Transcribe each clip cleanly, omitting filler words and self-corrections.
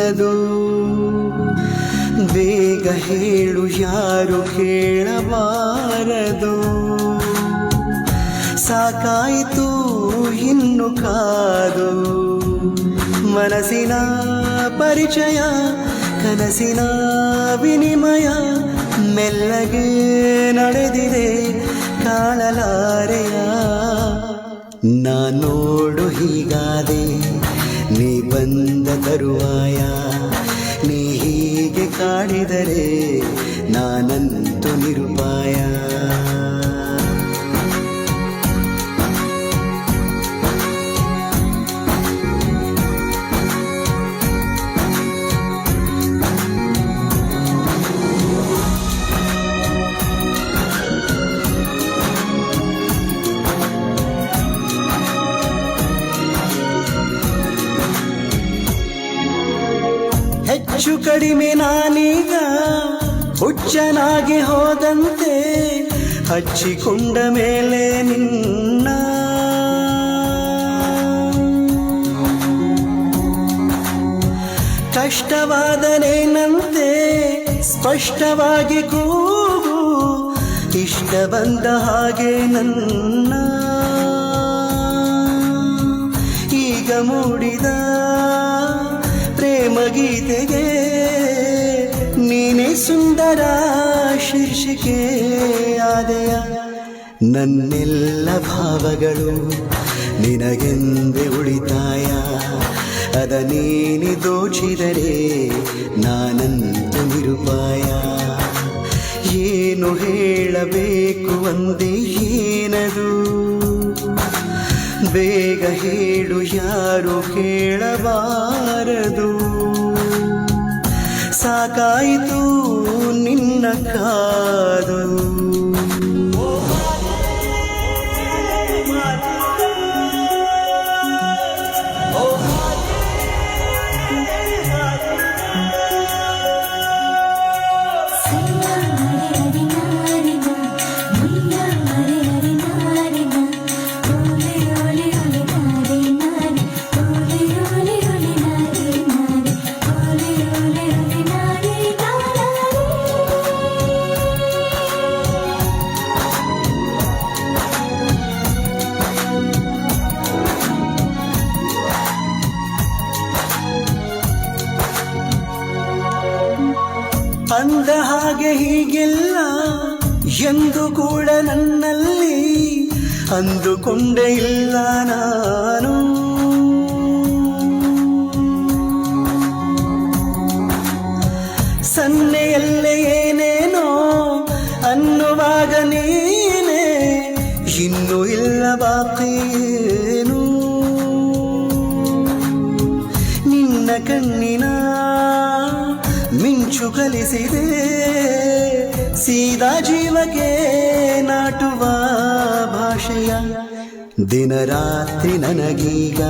ನಿನ್ನದು. ಬೇಗ ಹೇಳು ಯಾರು ಕೇಳಬಾರದು. ಸಾಕಾಯಿತು ಇನ್ನು ಕಾದು. ಮನಸ್ಸಿನ ಪರಿಚಯ ಕನಸಿನ ವಿನಿಮಯ ಮೆಲ್ಲಗೆ ನಡೆದಿದೆ ಕಾಣಲಾರೆಯ. ನಾ ನೋಡು ಹೀಗಾದೆ ನೀ ಬಂದ ತರುವಾಯ. ನೀ ಹೀಗೆ ಕಾಡಿದರೆ ನಾನಂತು ನಿರುಪಾಯ. ಹೆಚ್ಚು ಕಡಿಮೆ ನಾನೀಗ ಹುಚ್ಚನಾಗಿ ಹೋದಂತೆ ಹಚ್ಚಿಕೊಂಡ ಮೇಲೆ ನಿನ್ನ. ಕಷ್ಟವಾದನೇನಂತೆ ಸ್ಪಷ್ಟವಾಗಿ ಕೂಗು. ಇಷ್ಟ ಬಂದ ಹಾಗೆ ನನ್ನ ಈಗ ಮೂಡಿದ ಪ್ರೇಮ ಗೀತೆಗೆ ನೀನೇ ಸುಂದರ ಶೀರ್ಷಿಕೆ ಆದೆಯ. ನನ್ನೆಲ್ಲ ಭಾವಗಳು ನಿನಗೆಂದೇ ಉಳಿತಾಯ. ಅದ ನೀನಿ ದೋಚಿದರೆ ನಾನಂತು ನಿರುಪಾಯ. ಏನು ಹೇಳಬೇಕು ಅಂದೇ ಏನದು. ಬೇಗ ಹೇಳು ಯಾರು ಕೇಳಬಾರದು. ಸಾಕಾಯಿತು ನಿನ್ನ ಕಾದು. ಅಂದ ಹಾಗೆ ಹೀಗೆಲ್ಲ ಎಂದು ಕೂಡ ನನ್ನಲ್ಲಿ ಅಂದುಕೊಂಡೇ ಇಲ್ಲ ನಾನು. ಸನ್ನೆಯಲ್ಲೇ ಏನೇನೋ ಅನ್ನುವಾಗ ನೀನೇ ಇನ್ನೂ ಇಲ್ಲ ಬಾಕೇನು. ನಿನ್ನ ಕಣ್ಣಿನ ಮಿಂಚು ಕಲಿಸಿದೆ ಸೀದಾ ಜೀವಕ್ಕೆ ನಾಟುವ ಭಾಷೆಯ. ದಿನ ರಾತ್ರಿ ನನಗೀಗ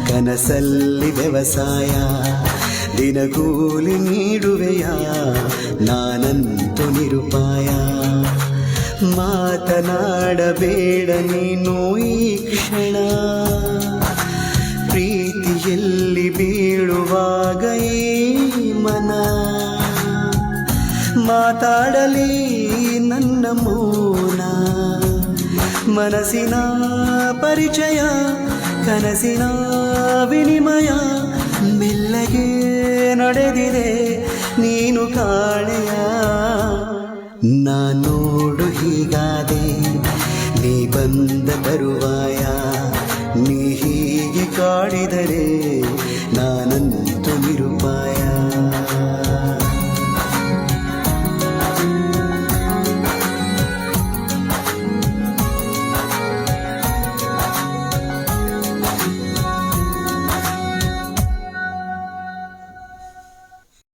ಕನಸಲ್ಲಿ ವ್ಯವಸಾಯ. ದಿನಗೂಲಿ ನೀಡುವೆಯ ನಾನಂತು ನಿರುಪಾಯ. ಮಾತನಾಡಬೇಡ ನೀನು ಈ ಕ್ಷಣ. ಪ್ರೀತಿಯಲ್ಲಿ ಬೀಳುವಾಗ ಈ ಮನ ಮಾತಾಡಲಿ ನನ್ನ ಮೌನ. ಮನಸ್ಸಿನ ಪರಿಚಯ ಕನಸಿನ ವಿನಿಮಯ ಮೆಲ್ಲಗೆ ನಡೆದಿದೆ ನೀನು ಕಾಣೆಯ. ನಾ ನೋಡು ಹೀಗಾದೆ ನೀ ಬಂದ ತರುವಾಯ. ನೀ ಹೀಗೆ ಕಾಡಿದರೆ ನಾನಂತ